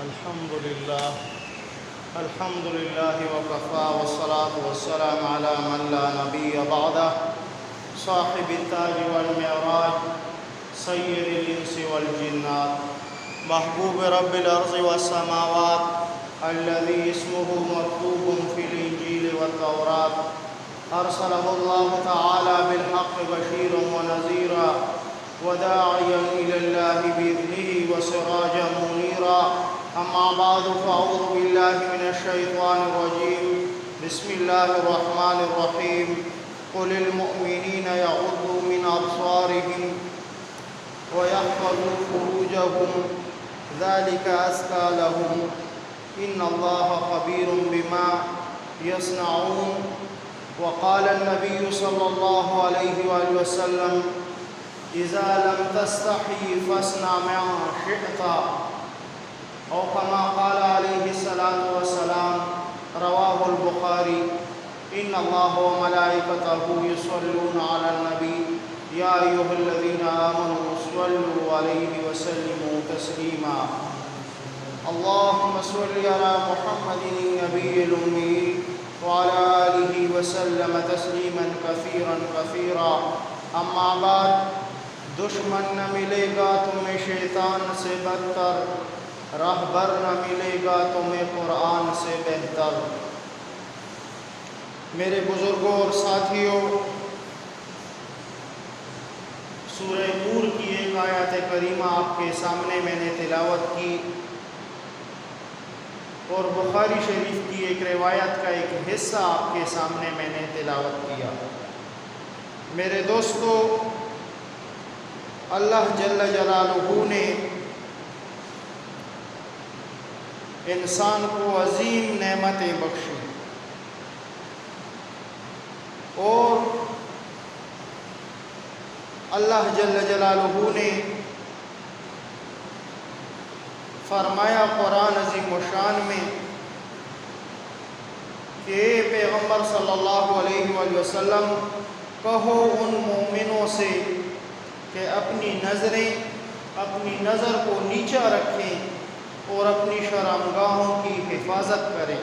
الحمد لله وكفى والصلاة والسلام على من لا نبي بعده صاحب التاج والمعراج سيد الإنس والجنات محبوب رب الأرض والسماوات الذي اسمه مكتوب في الإنجيل والتوراة أرسله الله تعالى بالحق بشيرا ونذيرا وداعيا إلى الله بإذنه وسراجا منيرا أما بعد فأعوذ بالله من الشيطان الرجيم بسم الله الرحمن الرحيم قل للمؤمنين يغضوا من أبصارهم ويحفظوا فروجهم ذلك أزكى لهم إن الله خبير بما يصنعون وقال النبي صلى الله عليه وآله وسلم إذا لم تستحي فاصنع ما شئت أو كما قال عليه الصلاة والسلام رواه البخاري إن الله وملائكته يصلون على النبي يا أيها الذين آمنوا صلوا عليه وسلموا تسليما اللهم صل على محمد النبي الأمي وعلى آله وسلم تسلیما کثیرا کثیرا اما بعد دشمن نہ ملے گا تمہیں شیطان سے بدتر راہبر نہ ملے گا تمہیں قرآن سے بہتر میرے بزرگوں اور ساتھیوں سورہ نور کی ایک آیت کریمہ آپ کے سامنے میں نے تلاوت کی اور بخاری شریف کی ایک روایت کا ایک حصہ آپ کے سامنے میں نے تلاوت کیا میرے دوستو اللہ جل جلالہ نے انسان کو عظیم نعمتیں بخشی اور اللہ جل جلالہ نے فرمایا قرآن عظیم و شان میں کہ اے پیغمبر صلی اللہ علیہ وآلہ وسلم کہو ان مومنوں سے کہ اپنی نظر کو نیچا رکھیں اور اپنی شرمگاہوں کی حفاظت کریں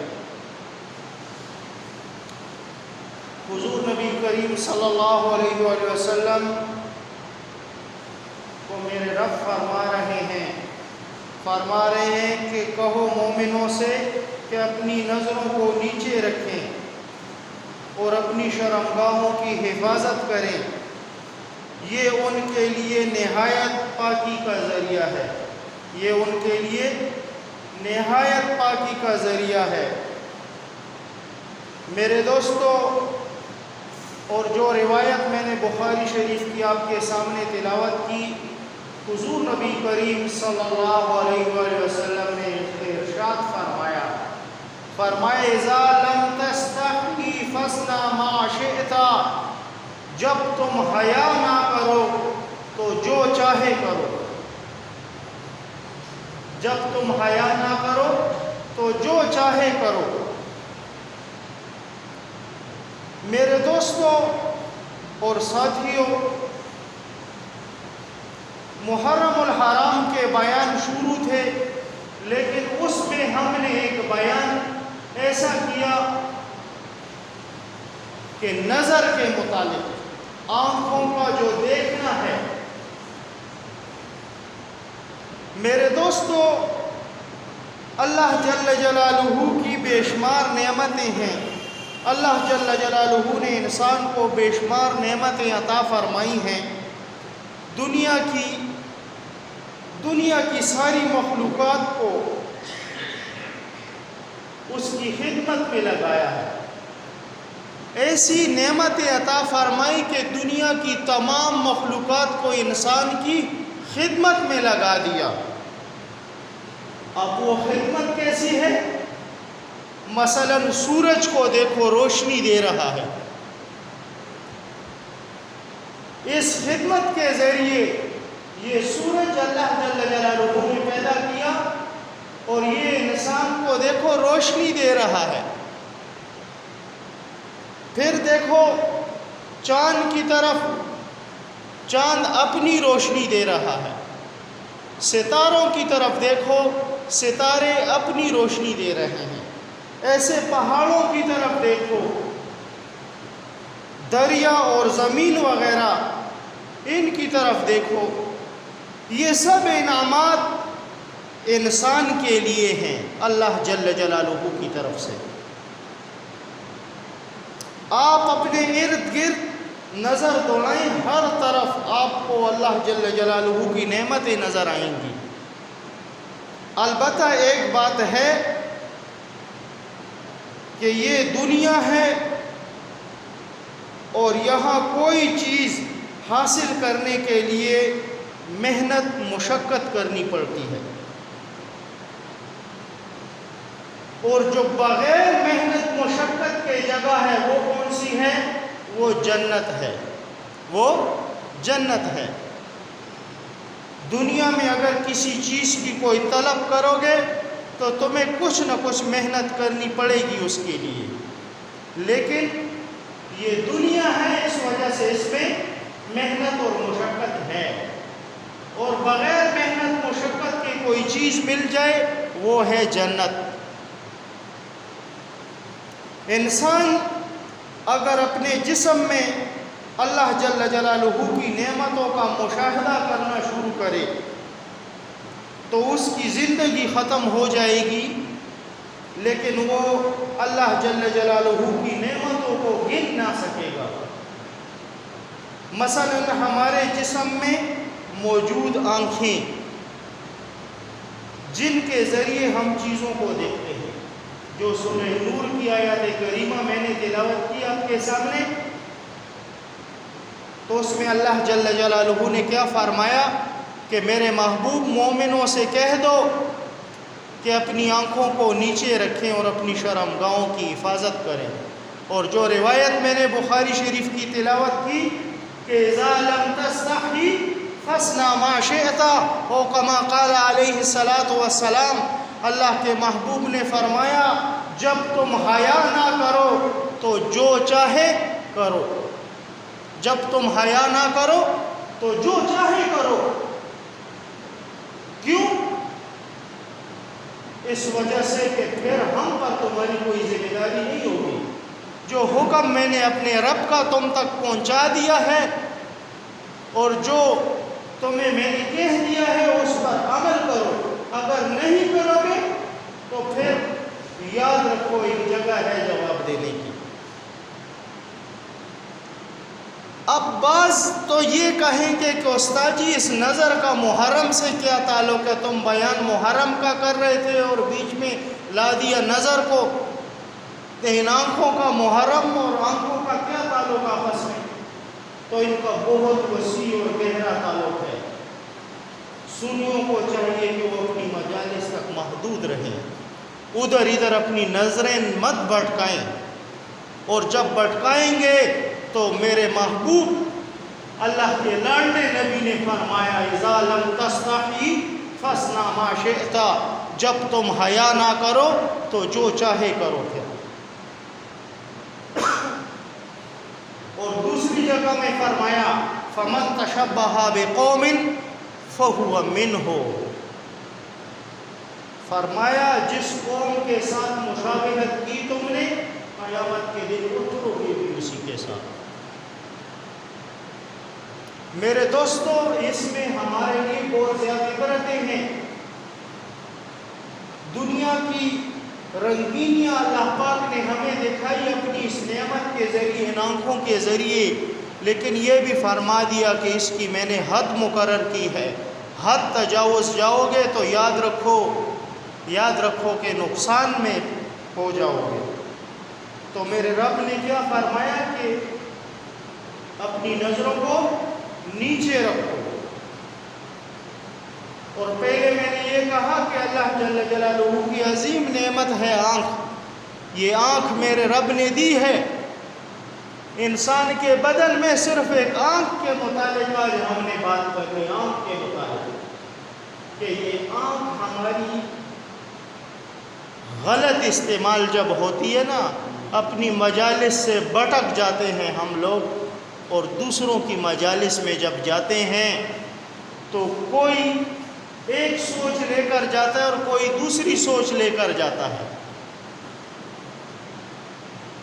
حضور نبی کریم صلی اللہ علیہ وآلہ وسلم کو میرے رب فرما رہے ہیں کہ کہو مومنوں سے کہ اپنی نظروں کو نیچے رکھیں اور اپنی شرمگاہوں کی حفاظت کریں یہ ان کے لیے نہایت پاکی کا ذریعہ ہے میرے دوستو اور جو روایت میں نے بخاری شریف کی آپ کے سامنے تلاوت کی حضور نبی کریم صلی اللہ علیہ وآلہ وسلم نے ارشاد فرمایا اذا لم تستحی فاصنع ما شئت جب تم حیا نہ کرو تو جو چاہے کرو میرے دوستو اور ساتھیوں محرم الحرام کے بیان شروع تھے لیکن اس میں ہم نے ایک بیان ایسا کیا کہ نظر کے متعلق آنکھوں کا جو دیکھنا ہے میرے دوستو اللہ جل جلالہ کی بے شمار نعمتیں ہیں اللہ جل جلالہ نے انسان کو بے شمار نعمتیں عطا فرمائی ہیں دنیا کی ساری مخلوقات کو اس کی خدمت میں لگایا ہے ایسی نعمتیں عطا فرمائی کہ دنیا کی تمام مخلوقات کو انسان کی خدمت میں لگا دیا اب وہ خدمت کیسی ہے مثلا سورج کو دیکھو روشنی دے رہا ہے اس خدمت کے ذریعے یہ سورج اللہ جل جلالہ نے پیدا کیا اور یہ انسان کو دیکھو روشنی دے رہا ہے پھر دیکھو چاند کی طرف چاند اپنی روشنی دے رہا ہے ستاروں کی طرف دیکھو ستارے اپنی روشنی دے رہے ہیں، ایسے پہاڑوں کی طرف دیکھو، دریا اور زمین وغیرہ ان کی طرف دیکھو، یہ سب انعامات انسان کے لیے ہیں اللہ جل جلالہ کی طرف سے۔ آپ اپنے ارد گرد نظر دوڑائیں، ہر طرف آپ کو اللہ جل جلالہ کی نعمتیں نظر آئیں گی۔ البتہ ایک بات ہے کہ یہ دنیا ہے اور یہاں کوئی چیز حاصل کرنے کے لیے محنت مشقت کرنی پڑتی ہے، اور جو بغیر محنت مشقت کے جگہ ہے وہ کون سی ہے؟ وہ جنت ہے، وہ جنت ہے۔ دنیا میں اگر کسی چیز کی کوئی طلب کرو گے تو تمہیں کچھ نہ کچھ محنت کرنی پڑے گی اس کے لیے، لیکن یہ دنیا ہے اس وجہ سے اس میں محنت اور مشقت ہے، اور بغیر محنت مشقت کی کوئی چیز مل جائے وہ ہے جنت۔ انسان اگر اپنے جسم میں اللہ جل جلالہ کی نعمتوں کا مشاہدہ کرنا شروع کرے تو اس کی زندگی ختم ہو جائے گی، لیکن وہ اللہ جل جلالہ کی نعمتوں کو گن نہ سکے گا۔ مثلا ہمارے جسم میں موجود آنکھیں جن کے ذریعے ہم چیزوں کو دیکھتے ہیں، جو سورہ نور کی آیات کریمہ میں نے تلاوت کی آپ کے سامنے، تو اس میں اللہ جل جلالہ نے کیا فرمایا کہ میرے محبوب مومنوں سے کہہ دو کہ اپنی آنکھوں کو نیچے رکھیں اور اپنی شرمگاہوں کی حفاظت کریں۔ اور جو روایت میں نے بخاری شریف کی تلاوت کی کہ اذا لم تستحی فاصنع ما شئت، او کما قال علیہ الصلاۃ والسلام، اللہ کے محبوب نے فرمایا جب تم حیا نہ کرو تو جو چاہے کرو، جب تم حیا نہ کرو تو جو چاہے کرو۔ کیوں؟ اس وجہ سے کہ پھر ہم پر تمہاری کوئی ذمہ داری نہیں ہوگی، جو حکم میں نے اپنے رب کا تم تک پہنچا دیا ہے اور جو تمہیں میں نے کہہ دیا ہے اس پر عمل کرو، اگر نہیں کرو گے تو پھر یاد رکھو ایک جگہ ہے جواب دینے کی۔ اب بعض تو یہ کہیں گے کہ استاد جی اس نظر کا محرم سے کیا تعلق ہے؟ تم بیان محرم کا کر رہے تھے اور بیچ میں لا دیا نظر کو، ان آنکھوں کا محرم اور آنکھوں کا کیا تعلق آپس میں؟ تو ان کا بہت وسیع اور گہرا تعلق ہے۔ سنیوں کو چاہیے کہ وہ اپنی مجالس تک محدود رہیں، ادھر ادھر اپنی نظریں مت بھٹکائیں، اور جب بھٹکائیں گے تو میرے محبوب اللہ کے لاڈلے نبی نے فرمایا اذا لم تستحی فاصنع ما شئت، جب تم حیا نہ کرو تو جو چاہے کرو۔ پھر اور دوسری جگہ میں فرمایا فمن تشبہ بقوم فہو منہ، فرمایا جس قوم کے ساتھ مشابہت کی تم نے قیامت کے دن اٹھو گے بھی اسی کے ساتھ۔ میرے دوستو اس میں ہمارے لیے بہت زیادہ عبرتیں ہیں۔ دنیا کی رنگینیاں اللہ پاک نے ہمیں دکھائی اپنی اس نعمت کے ذریعے، ان آنکھوں کے ذریعے، لیکن یہ بھی فرما دیا کہ اس کی میں نے حد مقرر کی ہے، حد تجاوز جاؤ گے تو یاد رکھو کہ نقصان میں ہو جاؤ گے۔ تو میرے رب نے کیا فرمایا کہ اپنی نظروں کو نیچے رکھو، اور پہلے میں نے یہ کہا کہ اللہ جل جلالہ کی عظیم نعمت ہے آنکھ، یہ آنکھ میرے رب نے دی ہے۔ انسان کے بدن میں صرف ایک آنکھ کے متعلق آج ہم نے بات کر لی، آنکھ کے متعلق، کہ یہ آنکھ ہماری غلط استعمال جب ہوتی ہے نا، اپنی مجالس سے بھٹک جاتے ہیں ہم لوگ، اور دوسروں کی مجالس میں جب جاتے ہیں تو کوئی ایک سوچ لے کر جاتا ہے اور کوئی دوسری سوچ لے کر جاتا ہے.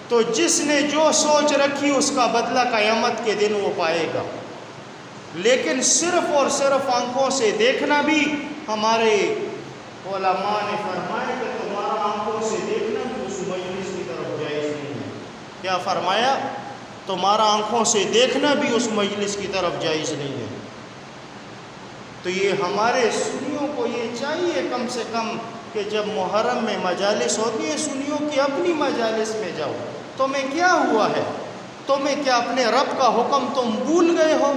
تو جس نے جو سوچ رکھی اس کا بدلہ قیامت کے دن وہ پائے گا. لیکن صرف اور صرف آنکھوں سے دیکھنا بھی، ہمارے علماء نے فرمایا کہ تمہارا آنکھوں سے دیکھنا بھی اس مجلس کی طرف جائز نہیں ہے. کیا فرمایا؟ تمہارا آنکھوں سے دیکھنا بھی اس مجلس کی طرف جائز نہیں ہے. تو یہ ہمارے سنیوں کو یہ چاہیے کم سے کم کہ جب محرم میں مجالس ہوتی ہیں سنیوں کی اپنی مجالس میں جاؤ. تمہیں کیا ہوا ہے؟ تمہیں کیا اپنے رب کا حکم تم بھول گئے ہو؟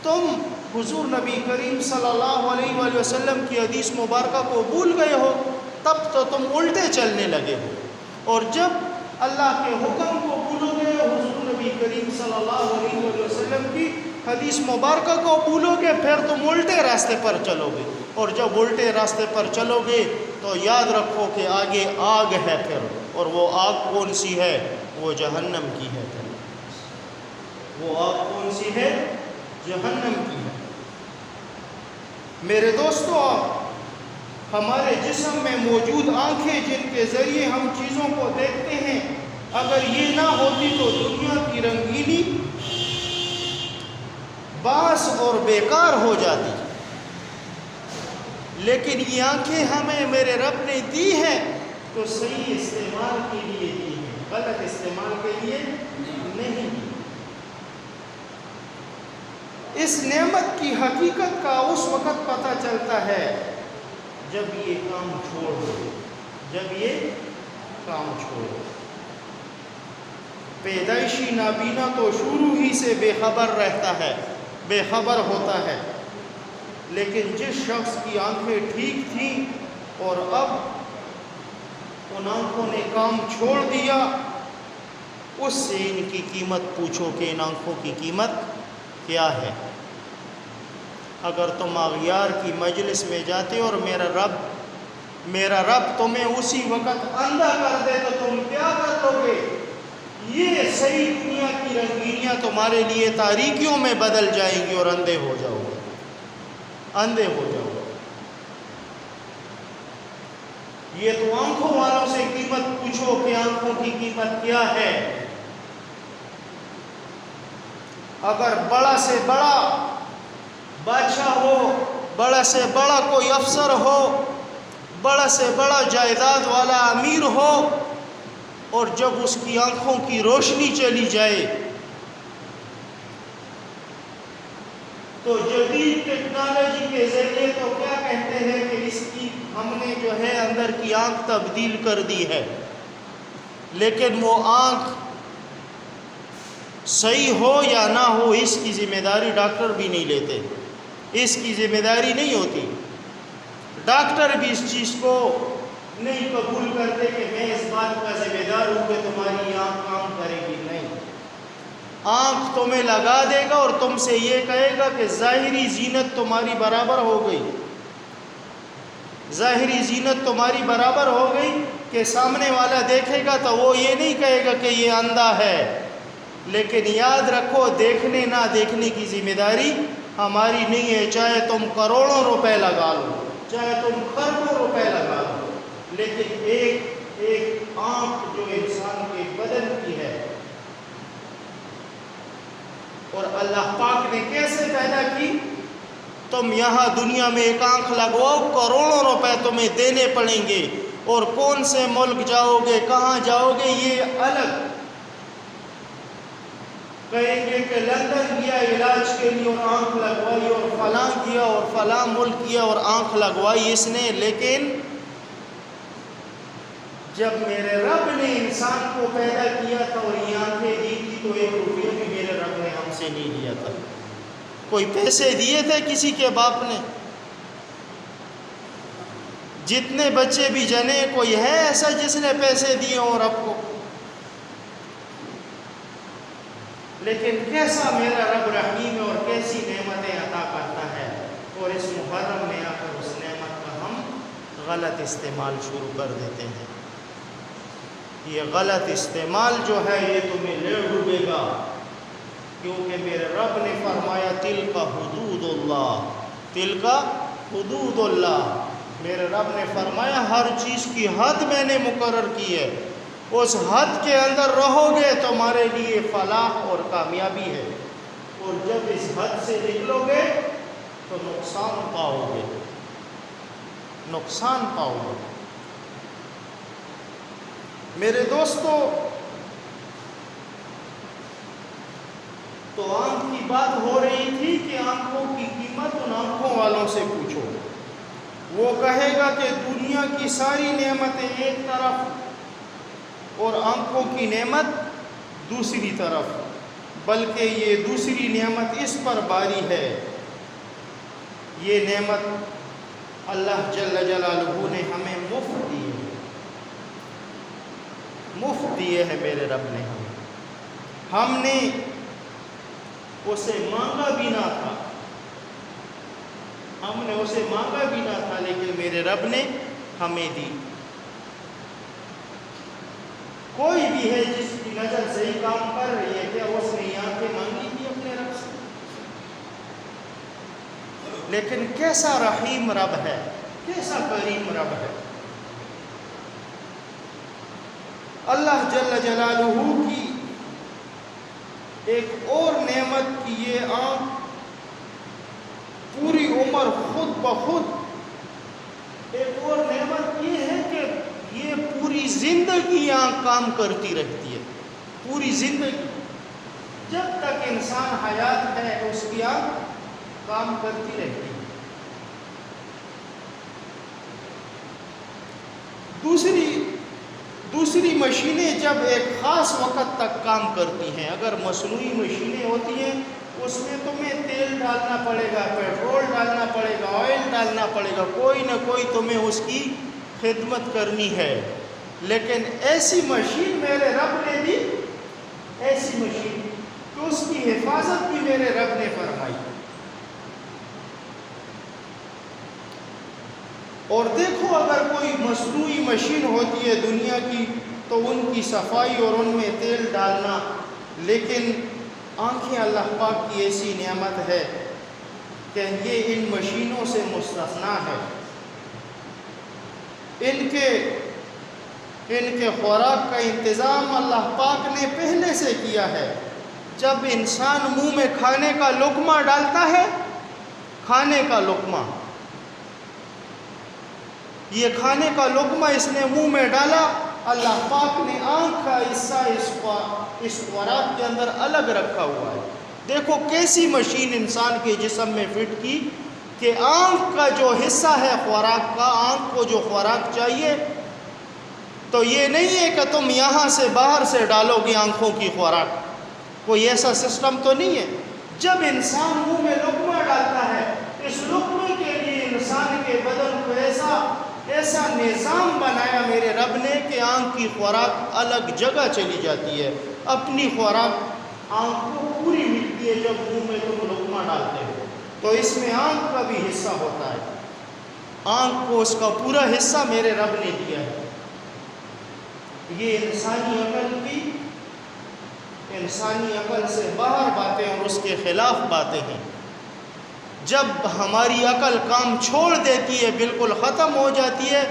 تم حضور نبی کریم صلی اللہ علیہ وآلہ وسلم کی حدیث مبارکہ کو بھول گئے ہو، تب تو تم الٹے چلنے لگے ہو. اور جب اللہ کے حکم کو بھولو گے، حضور نبی کریم صلی اللہ علیہ وآلہ وسلم کی حدیث مبارکہ کو بھولو گے، پھر تم الٹے راستے پر چلو گے. اور جب الٹے راستے پر چلو گے تو یاد رکھو کہ آگے آگ ہے پھر، اور وہ آگ کون سی ہے؟ وہ جہنم کی ہے. وہ آگ کون سی ہے؟ جہنم کی ہے. میرے دوستو، ہمارے جسم میں موجود آنکھیں جن کے ذریعے ہم چیزوں کو دیکھتے ہیں، اگر یہ نہ ہوتی تو دنیا کی رنگینی باس اور بیکار ہو جاتی. لیکن یہ آنکھیں ہمیں میرے رب نے دی ہیں تو صحیح استعمال کے لیے دی ہیں، غلط استعمال کے لیے نہیں. اس نعمت کی حقیقت کا اس وقت پتہ چلتا ہے جب یہ کام چھوڑ دو. جب یہ کام چھوڑ دو. پیدائشی نابینا تو شروع ہی سے بے خبر رہتا ہے، بے خبر ہوتا ہے. لیکن جس شخص کی آنکھیں ٹھیک تھیں اور اب ان آنکھوں نے کام چھوڑ دیا، اس سے ان کی قیمت پوچھو کہ ان آنکھوں کی قیمت کیا ہے. اگر تم اغیار کی مجلس میں جاتے اور میرا رب تمہیں اسی وقت اندھا کر دے تو تم کیا کر لو گے؟ یہ صحیح دنیا کی رنگینیاں تمہارے لیے تاریکیوں میں بدل جائیں گی اور اندھے ہو جاؤ گے. اندھے ہو جاؤ گے. یہ تو آنکھوں والوں سے قیمت پوچھو کہ آنکھوں کی قیمت کیا ہے. اگر بڑا سے بڑا بادشاہ ہو، بڑا سے بڑا کوئی افسر ہو، بڑا سے بڑا جائیداد والا امیر ہو، اور جب اس کی آنکھوں کی روشنی چلی جائے تو جدید ٹیکنالوجی کے ذریعے تو کیا کہتے ہیں کہ اس کی ہم نے جو ہے اندر کی آنکھ تبدیل کر دی ہے. لیکن وہ آنکھ صحیح ہو یا نہ ہو اس کی ذمہ داری ڈاکٹر بھی نہیں لیتے. اس کی ذمہ داری نہیں ہوتی. ڈاکٹر بھی اس چیز کو نہیں قبول کرتے کہ میں اس بات کا ذمہ دار ہوں کہ تمہاری آنکھ کام کرے گی. نہیں، آنکھ تمہیں لگا دے گا اور تم سے یہ کہے گا کہ ظاہری زینت تمہاری برابر ہو گئی. ظاہری زینت تمہاری برابر ہو گئی کہ سامنے والا دیکھے گا تو وہ یہ نہیں کہے گا کہ یہ اندھا ہے. لیکن یاد رکھو، دیکھنے نہ دیکھنے کی ذمہ داری ہماری نہیں ہے. چاہے تم کروڑوں روپے لگا لو، چاہے تم خربوں روپے لگا لو، لیکن ایک آنکھ جو انسان کے بدن کی ہے، اور اللہ پاک نے کیسے پیدا کی؟ تم یہاں دنیا میں ایک آنکھ لگواؤ، کروڑوں روپے تمہیں دینے پڑیں گے، اور کون سے ملک جاؤ گے، کہاں جاؤ گے یہ الگ. کہیں گے کہ لندن گیا علاج کے لیے اور آنکھ لگوائی، اور فلاں گیا اور فلاں ملک گیا اور آنکھ لگوائی اس نے. لیکن جب میرے رب نے انسان کو پیدا کیا تھا اور یہ آنکھیں دی تھی تو 1 روپیہ بھی میرے رب نے ہم سے نہیں لیا تھا. کوئی پیسے دیے تھے کسی کے باپ نے؟ جتنے بچے بھی جنے، کوئی ہے ایسا جس نے پیسے دیے ہوں رب کو؟ لیکن کیسا میرا رب رحیم ہے اور کیسی نعمتیں عطا کرتا ہے، اور اس محرم میں آ کر اس نعمت کا ہم غلط استعمال شروع کر دیتے ہیں. یہ غلط استعمال جو ہے یہ تمہیں لے ڈوبے گا، کیونکہ میرے رب نے فرمایا تلک حدود اللہ، تلک حدود اللہ، میرے رب نے فرمایا ہر چیز کی حد میں نے مقرر کی ہے، اس حد کے اندر رہو گے تو تمہارے لیے فلاح اور کامیابی ہے، اور جب اس حد سے نکلو گے تو نقصان پاؤ گے، نقصان پاؤ گے۔ میرے دوستو، تو آنکھ کی بات ہو رہی تھی کہ آنکھوں کی قیمت ان آنکھوں والوں سے پوچھو۔ وہ کہے گا کہ دنیا کی ساری نعمتیں ایک طرف اور آنکھوں کی نعمت دوسری طرف، بلکہ یہ دوسری نعمت اس پر باری ہے، یہ نعمت اللہ جل جلالہ نے ہمیں مفت دی ہے، مفت دیے ہے میرے رب نے ہم نے اسے مانگا بھی نہ تھا، ہم نے اسے مانگا بھی نہ تھا، لیکن میرے رب نے ہمیں دی۔ کوئی بھی ہے جس کی نظر صحیح کام کر رہی ہے، کیا اس نے آنکھیں مانگی تھی اپنے رب سے؟ لیکن کیسا رحیم رب ہے، کیسا کریم رب ہے۔ اللہ جل جلالہ کی ایک اور نعمت کی یہ آنکھ پوری عمر خود بخود، ایک اور نعمت یہ ہے کہ یہ پوری زندگی آنکھ کام کرتی رہتی ہے، پوری زندگی، جب تک انسان حیات ہے اس کی آنکھ کام کرتی رہتی ہے۔ دوسری مشینیں جب ایک خاص وقت تک کام کرتی ہیں، اگر مصنوعی مشینیں ہوتی ہیں اس میں تمہیں تیل ڈالنا پڑے گا، پیٹرول ڈالنا پڑے گا، آئل ڈالنا پڑے گا، کوئی نہ کوئی تمہیں اس کی خدمت کرنی ہے، لیکن ایسی مشین میرے رب نے دی، ایسی مشین کہ اس کی حفاظت بھی میرے رب نے فرمائی۔ اور دیکھو، اگر کوئی مصنوعی مشین ہوتی ہے دنیا کی تو ان کی صفائی اور ان میں تیل ڈالنا، لیکن آنکھیں اللہ پاک کی ایسی نعمت ہے کہ یہ ان مشینوں سے مستثنا ہے۔ ان کے خوراک کا انتظام اللہ پاک نے پہلے سے کیا ہے۔ جب انسان منہ میں کھانے کا لقمہ ڈالتا ہے، کھانے کا لقمہ، یہ کھانے کا لقمہ اس نے منہ میں ڈالا، اللہ پاک نے آنکھ کا حصہ اس خوراک کے اندر الگ رکھا ہوا ہے۔ دیکھو کیسی مشین انسان کے جسم میں فٹ کی کہ آنکھ کا جو حصہ ہے خوراک کا، آنکھ کو جو خوراک چاہیے، تو یہ نہیں ہے کہ تم یہاں سے باہر سے ڈالو گے آنکھوں کی خوراک، کوئی ایسا سسٹم تو نہیں ہے۔ جب انسان منہ میں لقمہ ڈالتا ہے، اس لقمے کے لیے انسان کے بدن کو ایسا نظام بنایا میرے رب نے کہ آنکھ کی خوراک الگ جگہ چلی جاتی ہے، اپنی خوراک آنکھ کو پوری ملتی ہے جب منہ میں تم لقمہ ڈالتے ہو۔ تو اس میں آنکھ کا بھی حصہ ہوتا ہے، آنکھ کو اس کا پورا حصہ میرے رب نے دیا ہے۔ یہ انسانی عقل سے باہر باتیں اور اس کے خلاف باتیں ہیں۔ جب ہماری عقل کام چھوڑ دیتی ہے، بالکل ختم ہو جاتی ہے،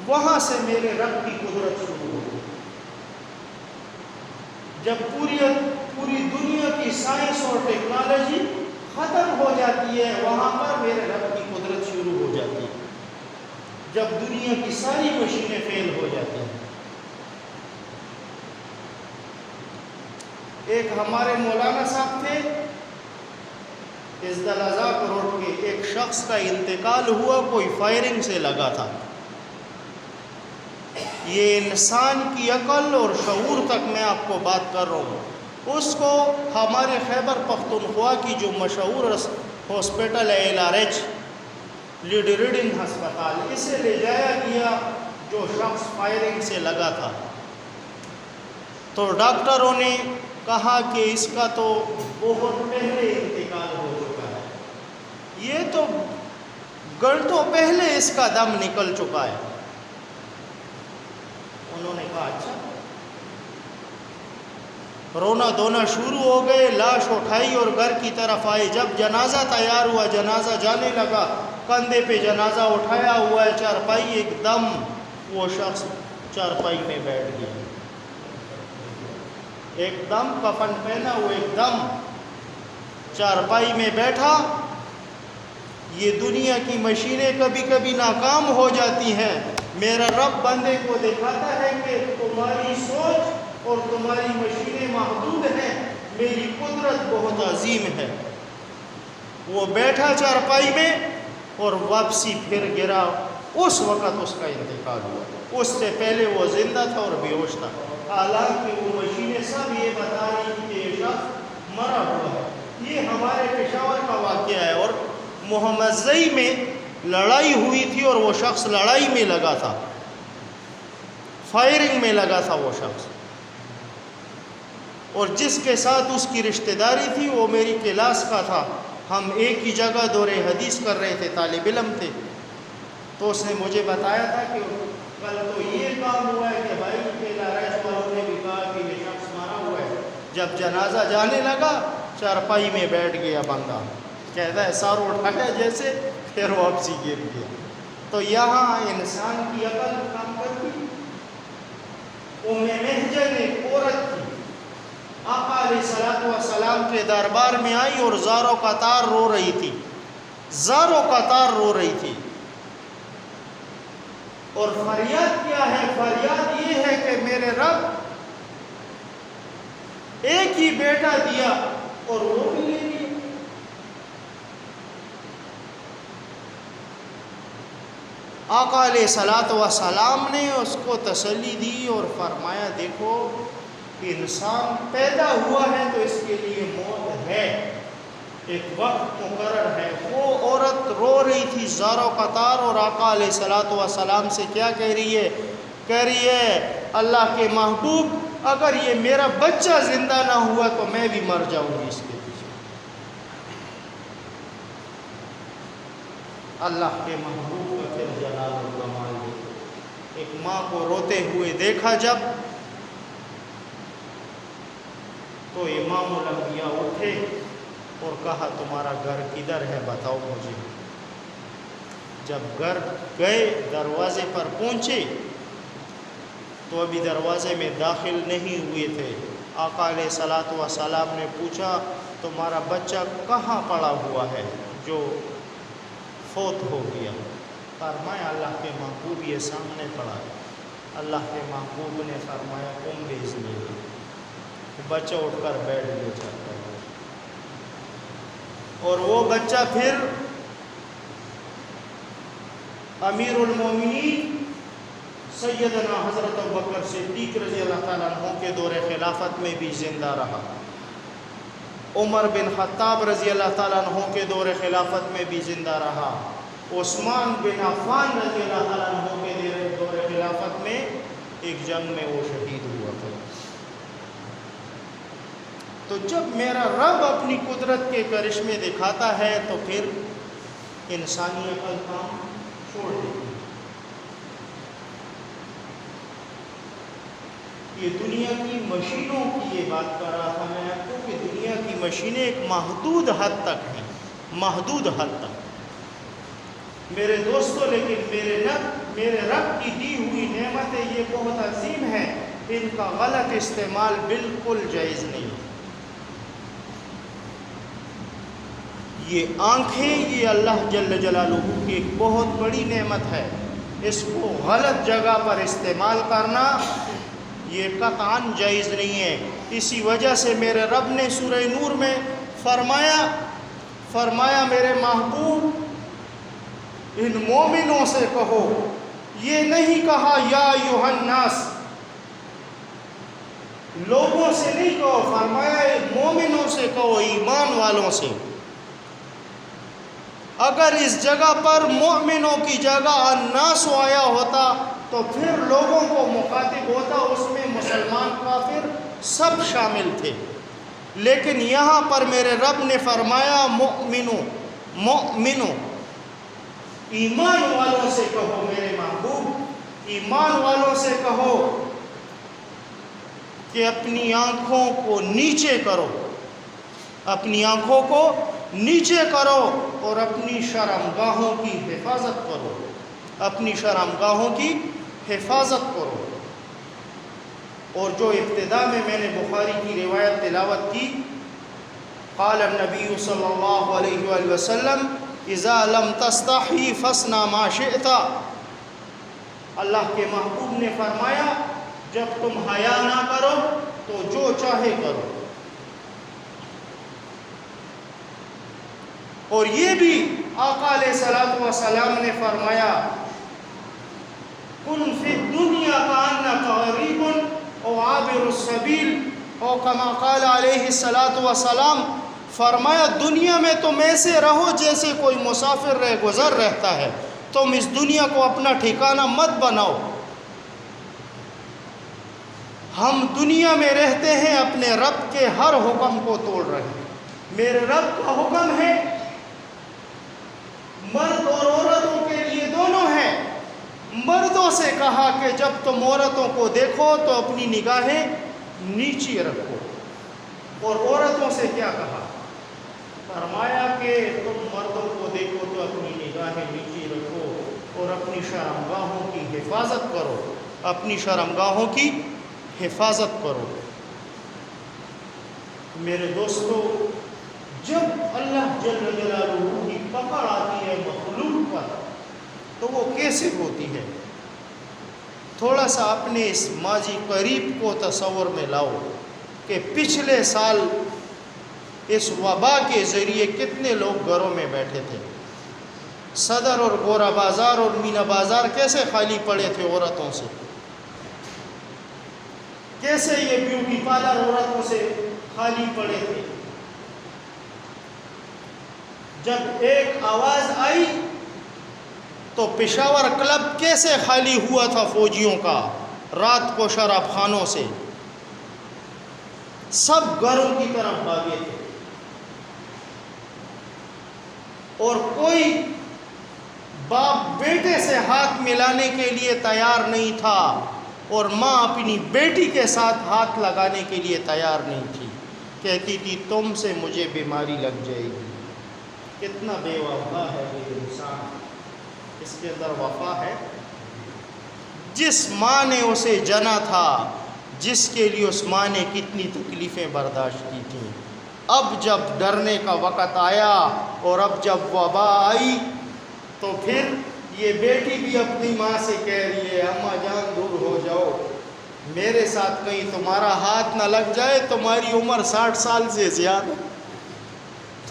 وہاں سے میرے رب کی قدرت شروع ہوتی ہے۔ جب پوری دنیا کی سائنس اور ٹیکنالوجی ختم ہو جاتی ہے، وہاں پر میرے رب کی قدرت شروع ہو جاتی ہے۔ جب دنیا کی ساری مشینیں فیل ہو جاتی ہیں۔ ایک ہمارے مولانا صاحب تھے، ازدلازا روڈ کے، ایک شخص کا انتقال ہوا، کوئی فائرنگ سے لگا تھا۔ یہ انسان کی عقل اور شعور تک میں آپ کو بات کر رہا ہوں۔ اس کو ہمارے خیبر پختونخوا کی جو مشہور ہاسپٹل ہے LRH، لیڈ ریڈنگ ہسپتال، اسے لے جایا گیا جو شخص فائرنگ سے لگا تھا۔ تو ڈاکٹروں نے کہا کہ اس کا تو بہت پہلے انتقال ہو چکا ہے، یہ تو گھنٹوں پہلے اس کا دم نکل چکا ہے۔ انہوں نے کہا اچھا، رونا دھونا شروع ہو گئے، لاش اٹھائی اور گھر کی طرف آئے۔ جب جنازہ تیار ہوا، جنازہ جانے لگا کندھے پہ جنازہ اٹھایا ہوا ہے چارپائی، ایک دم وہ شخص چارپائی میں بیٹھ گیا، ایک دم کفن پہنا وہ ایک دم چارپائی میں بیٹھا۔ یہ دنیا کی مشینیں کبھی کبھی ناکام ہو جاتی ہیں، میرا رب بندے کو دکھاتا ہے کہ تمہاری سوچ اور تمہاری مشینیں محدود ہیں، میری قدرت بہت عظیم ہے۔ وہ بیٹھا چارپائی میں اور واپسی پھر گرا، اس وقت اس کا انتقال ہوا، اس سے پہلے وہ زندہ تھا اور بے ہوش تھا، حالانکہ وہ مشینیں سب یہ بتا رہی تھی کہ یہ شخص مرا ہوا ہے۔ یہ ہمارے پشاور کا واقعہ ہے، اور محمدزئی میں لڑائی ہوئی تھی اور وہ شخص لڑائی میں لگا تھا، فائرنگ میں لگا تھا وہ شخص، اور جس کے ساتھ اس کی رشتہ داری تھی وہ میری کلاس کا تھا، ہم ایک ہی جگہ دور حدیث کر رہے تھے، طالب علم تھے۔ تو اس نے مجھے بتایا تھا کہ کل تو یہ کام ہوا ہے کہ بھائی کے لارائش والوں نے بھی کہا کہ یہ شخص مارا ہوا ہے۔ جب جنازہ جانے لگا چارپائی میں بیٹھ گیا بندہ، کہتا ہے سار اٹھایا جیسے، پھر واپسی گر گیا۔ تو یہاں انسان کی عقل کام کرتی۔ محجن ایک عورت تھی، آقا علیہ السلام کے دربار میں آئی اور زاروں قطار رو رہی تھی، زاروں قطار رو رہی تھی، اور فریاد کیا ہے؟ فریاد یہ ہے کہ میرے رب ایک ہی بیٹا دیا اور وہ بھی لے لیا۔ آقا علیہ السلام نے اس کو تسلی دی اور فرمایا دیکھو انسان پیدا ہوا ہے تو اس کے لیے موت ہے، ایک وقت مقرر ہے۔ وہ عورت رو رہی تھی زاروں قطار، اور آقا علیہ السلام سے کیا کہہ رہی ہے؟ کہہ رہی ہے اللہ کے محبوب اگر یہ میرا بچہ زندہ نہ ہوا تو میں بھی مر جاؤں گی اس کے پیچھے۔ اللہ کے محبوب کا پھر جلال و کمال دیکھو، ایک ماں کو روتے ہوئے دیکھا جب، تو امام الانبیاء اٹھے اور کہا تمہارا گھر کدھر ہے بتاؤ مجھے۔ جب گھر گئے دروازے پر پہنچے تو ابھی دروازے میں داخل نہیں ہوئے تھے، آقا علیہ السلام نے پوچھا تمہارا بچہ کہاں پڑا ہوا ہے جو فوت ہو گیا؟ فرمایا اللہ کے محبوب یہ سامنے پڑا ہے۔ اللہ کے محبوب نے فرمایا تم بھیج لیجیے۔ بچہ اٹھ کر بیٹھ گیا چاہتا ہے، اور وہ بچہ پھر امیر المومنین سیدنا حضرت ابوبکر صدیق رضی اللہ تعالیٰ عنہ کے دور خلافت میں بھی زندہ رہا، عمر بن خطاب رضی اللہ تعالیٰ عنہ کے دور خلافت میں بھی زندہ رہا، عثمان بن عفان رضی اللہ تعالیٰ عنہ کے دور خلافت میں ایک جنگ میں وہ شہید ہوا تھا۔ تو جب میرا رب اپنی قدرت کے کرشمے دکھاتا ہے تو پھر انسانی عقل کام چھوڑ دیتی ہے۔ یہ دنیا کی مشینوں کی یہ بات کر رہا تھا میں آپ کو کہ دنیا کی مشینیں ایک محدود حد تک ہیں، محدود حد تک میرے دوستوں، لیکن میرے رب کی دی ہوئی نعمتیں یہ بہت عظیم ہیں، ان کا غلط استعمال بالکل جائز نہیں۔ یہ آنکھیں یہ اللہ جل جلالہ کی ایک بہت بڑی نعمت ہے، اس کو غلط جگہ پر استعمال کرنا یہ قطعاً جائز نہیں ہے۔ اسی وجہ سے میرے رب نے سورہ نور میں فرمایا میرے محبوب ان مومنوں سے کہو، یہ نہیں کہا یا ایھا الناس، لوگوں سے نہیں کہو، فرمایا مومنوں سے کہو، ایمان والوں سے۔ اگر اس جگہ پر مومنوں کی جگہ الناس آیا ہوتا تو پھر لوگوں کو مخاطب ہوتا، اس میں مسلمان کافر سب شامل تھے، لیکن یہاں پر میرے رب نے فرمایا مومنوں، ایمان والوں سے کہو میرے محبوب، ایمان والوں سے کہو کہ اپنی آنکھوں کو نیچے کرو، اپنی آنکھوں کو نیچے کرو اور اپنی شرمگاہوں کی حفاظت کرو، اپنی شرمگاہوں کی حفاظت کرو۔ اور جو ابتدا میں نے بخاری کی روایت تلاوت کی، قال النبی صلی اللہ علیہ وآلہ وسلم اذا لم تستحی فاصنع ما شئت، اللہ کے محبوب نے فرمایا جب تم حیا نہ کرو تو جو چاہے کرو۔ اور یہ بھی آقا علیہ الصلوۃ والسلام نے فرمایا کن فی الدنیا کأنک غریب او عابر السبیل، او کما قال علیہ الصلوۃ والسلام، فرمایا دنیا میں تم ایسے رہو جیسے کوئی مسافر گزر رہتا ہے، تم اس دنیا کو اپنا ٹھکانہ مت بناؤ۔ ہم دنیا میں رہتے ہیں اپنے رب کے ہر حکم کو توڑ رہے ہیں۔ میرے رب کا حکم ہے مرد اور عورتوں کے لیے دونوں ہیں۔ مردوں سے کہا کہ جب تم عورتوں کو دیکھو تو اپنی نگاہیں نیچی رکھو، اور عورتوں سے کیا کہا؟ فرمایا کہ تم مردوں کو دیکھو تو اپنی نگاہیں نیچی رکھو اور اپنی شرمگاہوں کی حفاظت کرو، اپنی شرمگاہوں کی حفاظت کرو۔ میرے دوستو، جب اللہ جل جلالہ کی پکڑ آتی ہے مخلوق پر تو وہ کیسے ہوتی ہے؟ تھوڑا سا اپنے اس ماضی قریب کو تصور میں لاؤ کہ پچھلے سال اس وبا کے ذریعے کتنے لوگ گھروں میں بیٹھے تھے۔ صدر اور گورا بازار اور مینا بازار کیسے خالی پڑے تھے عورتوں سے، کیسے یہ بیوٹی پارلر عورتوں سے خالی پڑے تھے۔ جب ایک آواز آئی تو پشاور کلب کیسے خالی ہوا تھا فوجیوں کا رات کو شراب خانوں سے، سب گھروں کی طرف بھاگے تھے، اور کوئی باپ بیٹے سے ہاتھ ملانے کے لیے تیار نہیں تھا، اور ماں اپنی بیٹی کے ساتھ ہاتھ لگانے کے لیے تیار نہیں تھی، کہتی تھی تم سے مجھے بیماری لگ جائے گی۔ کتنا بے وفا ہے یہ انسان، اس کے اندر وفا ہے؟ جس ماں نے اسے جنا تھا، جس کے لیے اس ماں نے کتنی تکلیفیں برداشت کی تھیں، اب جب ڈرنے کا وقت آیا اور اب جب وبا آئی تو پھر یہ بیٹی بھی اپنی ماں سے کہہ رہی ہے اماں جان دور ہو جاؤ، میرے ساتھ کہیں تمہارا ہاتھ نہ لگ جائے، تمہاری عمر 60 سال سے زیادہ،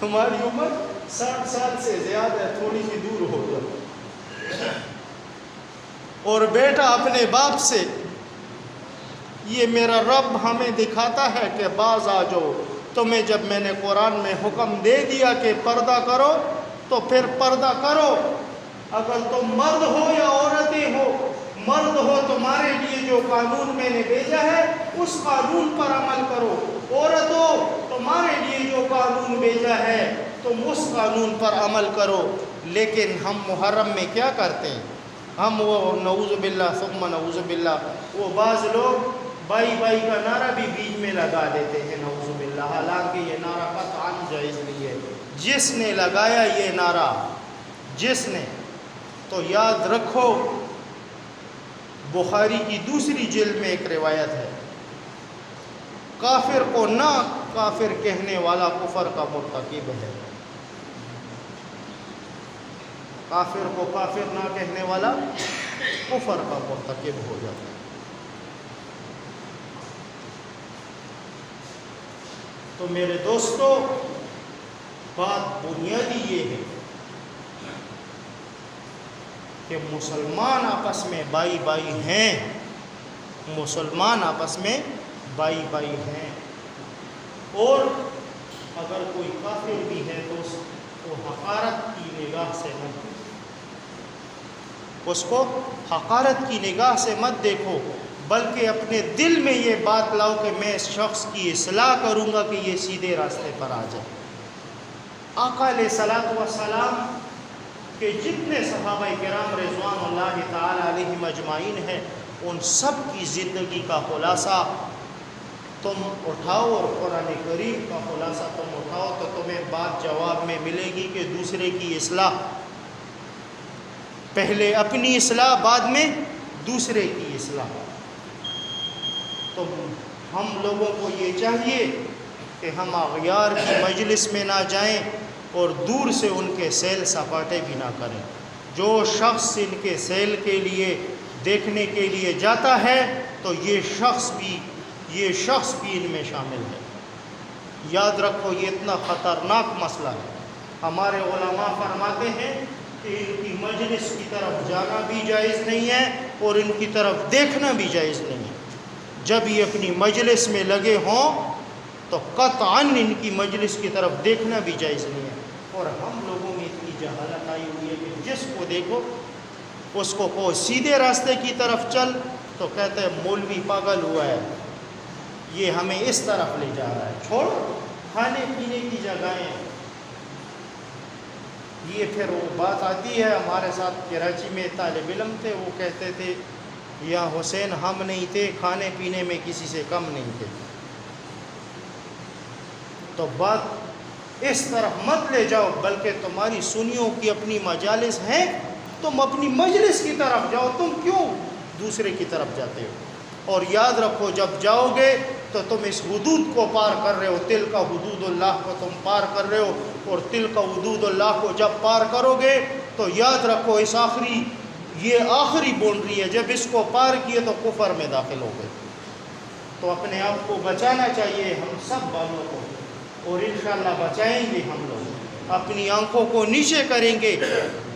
تمہاری عمر 60 سال سے زیادہ ہے، تھوڑی سی دور ہو جاؤ۔ اور بیٹا اپنے باپ سے، یہ میرا رب ہمیں دکھاتا ہے کہ باز آ جاؤ، تمہیں جب میں نے قرآن میں حکم دے دیا کہ پردہ کرو تو پھر پردہ کرو، اگر تم مرد ہو یا عورتیں ہو، مرد ہو تمہارے لیے جو قانون میں نے بھیجا ہے اس قانون پر عمل کرو، عورت ہو تمہارے لیے جو قانون بھیجا ہے تم اس قانون پر عمل کرو۔ لیکن ہم محرم میں کیا کرتے ہیں؟ ہم وہ نعوذ باللہ ثم نعوذ باللہ، وہ بعض لوگ بائی بائی کا نعرہ بھی بیچ میں لگا دیتے ہیں، نعوذ باللہ، حالانکہ یہ نعرہ قطعاً جائز نہیں ہے۔ جس نے لگایا یہ نعرہ، جس نے، تو یاد رکھو بخاری کی دوسری جلد میں ایک روایت ہے، کافر کو نہ کافر کہنے والا کفر کا مرتکب ہے، کافر کو کافر نہ کہنے والا کفر کا مرتکب ہو جاتا ہے۔ تو میرے دوستو، بات بنیادی یہ ہے کہ مسلمان آپس میں بائی بائی ہیں، مسلمان آپس میں بائی بائی ہیں، اور اگر کوئی کافر بھی ہے تو اس کو حقارت کی نگاہ سے مت دیکھو، اس کو حقارت کی نگاہ سے مت دیکھو، بلکہ اپنے دل میں یہ بات لاؤ کہ میں اس شخص کی اصلاح کروں گا کہ یہ سیدھے راستے پر آ جائے۔ آقا علیہ الصلوۃ والسلام کہ جتنے صحابہ کرام رضوان اللہ تعالی علیہم اجمعین ہیں، ان سب کی زندگی کا خلاصہ تم اٹھاؤ اور قرآن کریم کا خلاصہ تم اٹھاؤ تو تمہیں بات جواب میں ملے گی کہ دوسرے کی اصلاح، پہلے اپنی اصلاح بعد میں دوسرے کی اصلاح۔ تو ہم لوگوں کو یہ چاہیے کہ ہم اغیار کی مجلس میں نہ جائیں اور دور سے ان کے سیل سپاٹے بھی نہ کریں۔ جو شخص ان کے سیل کے لیے دیکھنے کے لیے جاتا ہے تو یہ شخص بھی ان میں شامل ہے۔ یاد رکھو یہ اتنا خطرناک مسئلہ ہے۔ ہمارے علماء فرماتے ہیں کہ ان کی مجلس کی طرف جانا بھی جائز نہیں ہے اور ان کی طرف دیکھنا بھی جائز نہیں ہے۔ جب یہ اپنی مجلس میں لگے ہوں تو قطعاً ان کی مجلس کی طرف دیکھنا بھی جائز نہیں ہے۔ اور ہم لوگوں میں اتنی جہالت آئی ہوئی ہے کہ جس کو دیکھو اس کو کہو سیدھے راستے کی طرف چل تو کہتے ہیں مولوی پاگل ہوا ہے، یہ ہمیں اس طرف لے جا رہا ہے۔ چھوڑ کھانے پینے کی جگہیں، یہ پھر وہ بات آتی ہے۔ ہمارے ساتھ کراچی میں طالب علم تھے، وہ کہتے تھے یا حسین ہم نہیں تھے کھانے پینے میں کسی سے کم نہیں تھے۔ تو بات اس طرف مت لے جاؤ، بلکہ تمہاری سنیوں کی اپنی مجالس ہیں، تم اپنی مجلس کی طرف جاؤ، تم کیوں دوسرے کی طرف جاتے ہو؟ اور یاد رکھو جب جاؤ گے تو تم اس حدود کو پار کر رہے ہو، تل کا حدود اللہ کو تم پار کر رہے ہو، اور تل کا حدود اللہ کو جب پار کرو گے تو یاد رکھو یہ آخری باؤنڈری ہے، جب اس کو پار کیے تو کفر میں داخل ہو گئے۔ تو اپنے آپ کو بچانا چاہیے ہم سب والوں کو، اور انشاءاللہ بچائیں گے ہم لوگ، اپنی آنکھوں کو نیچے کریں گے،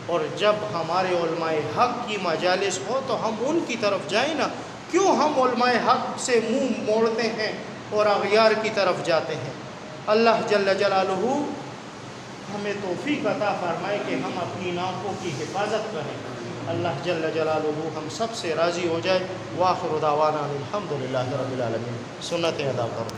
اور جب ہمارے علماء حق کی مجالس ہو تو ہم ان کی طرف جائیں نا۔ کیوں ہم علماء حق سے منہ موڑتے ہیں اور اغیار کی طرف جاتے ہیں؟ اللہ جل جلالہ ہمیں توفیق عطا فرمائے کہ ہم اپنی آنکھوں کی حفاظت کریں۔ اللہ جل جلالہ ہم سب سے راضی ہو جائے۔ وآخر دعوانا الحمدللہ رب العالمین۔ سنتیں ادا کرو۔